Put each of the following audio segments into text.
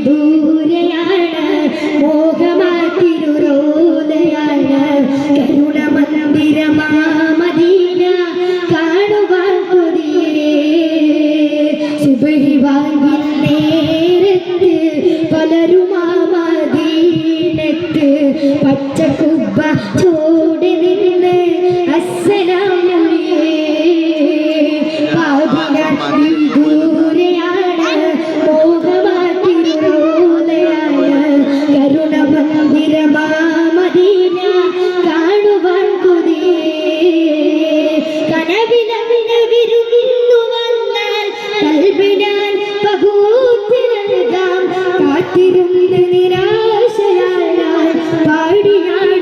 ദൂരെയാണ് മോഹമാതിരുരോലയാണ് കരുണമന്ദിരമാ മദീന കാണുവാൻ കൊതിയേ സുബഹി വാങ്ങി നേരത്ത് പലരുമാ മദീനത്ത് പച്ചക്കുബ്ബ ചോടി നിന്ന് അസ്സലാം ദൂരെയാണ് മോഹമാതിരുരോലയാണ് കരുണമന്ദിരമാ മദീന കാണുവാൻ കൊതിയേ കനവിലവിന് വിരുന്നു വന്നാൽ കൽബിനാൽ പകൂത്തി നൽകാം കാത്തിരുന്ന് നിരാശയായാൽ പാടിയാണ്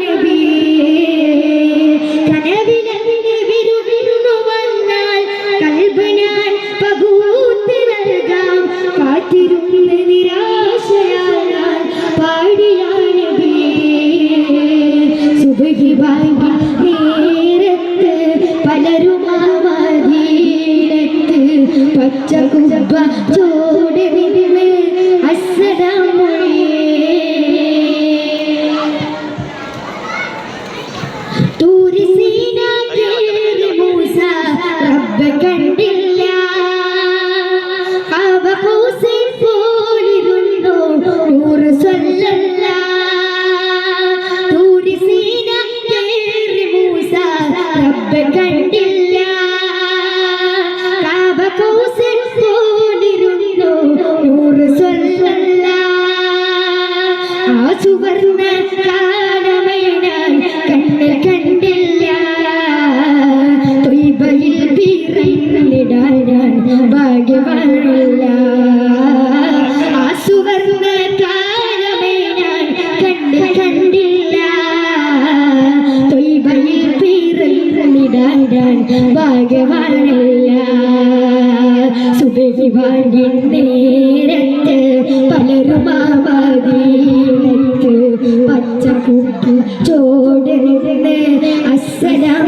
കനവിലവിന് വിരുന്നു വന്നാൽ കൽബിനാൽ പകൂത്തി നൽകാം കാത്തിരുന്ന് നിരാശയായാൽ പാടിയാണ് സുബഹി വാങ്ങി നേരത്ത് പലരുമാ മദീനത്ത് പച്ചക്കുബ്ബ ചോടി നിന്ന് അസ്സലാം തൂരി സീന കേറി മൂസ റബ്ബെ കണ്ടില്ല കാബ ഖൗസിൻ പോലിരുന്നു നൂറ് സ്വല്ലല്ല തൂരി സീന കേറി മൂസ റബ്ബെ കണ്ടില്ല കാബ ഖൗസിൻ പോലിരുന്നു നൂറ് സ്വല്ലല്ല ആ സുവർണ്ണ കാലമേനാൻ കണ്ണിൽ കണ്ടില്ല ത്വയ്ബയിൽ പിറന്നിടാൻ ഭാഗ്യവാനില്ല ആ സുവർണ്ണ കാലമേനാൻ കണ്ണിൽ കണ്ടില്ല ത്വയ്ബയിൽ പിറന്നിടാൻ ഭാഗ്യവാനില്ല സുബഹി വാങ്ങി നേരത്ത് പലരുമാ മദീനത്ത് പച്ചക്കുബ്ബ ചോടി നിന്ന് അസ്സലാം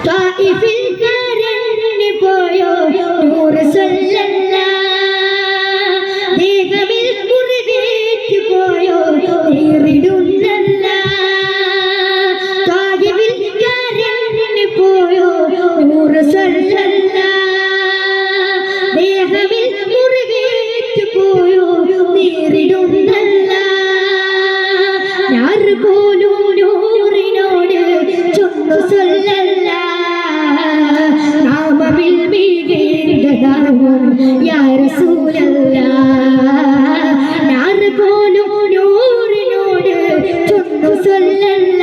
ത്വാഇഫിൽ കരഞ്ഞു പോയോ നൂറ് സ്വല്ലല്ല ദേഹമിൽ മുറിവേറ്റു പോയോ നേരിടുന്നല്ല ത്വാഇഫിൽ കരഞ്ഞു പോയോ നൂറ് സ്വല്ലല്ല ദേഹമിൽ മുറിവേറ്റു പോയോ നേരിടുന്നല്ല ഞാൻ പോലും നൂറിനോട് ചൊന്നു സ്വല്ലല്ല നാമമിൽ മീകേണ്ടതാകും യാ റസൂലല്ല ഞാൻ പോലും നൂറിനോട് ചൊന്നു സ്വല്ലല്ല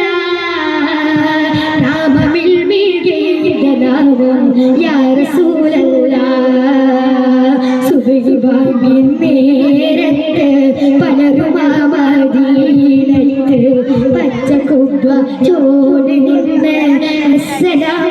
നാമമിൽ മീകേണ്ടതാകും യാ റസൂലല്ല സുബഹി വാങ്ങി നേരത്ത് പലരുമാ മദീനത്ത് പച്ചക്കുബ്ബ ചോടി നിന്ന് അസ്സലാം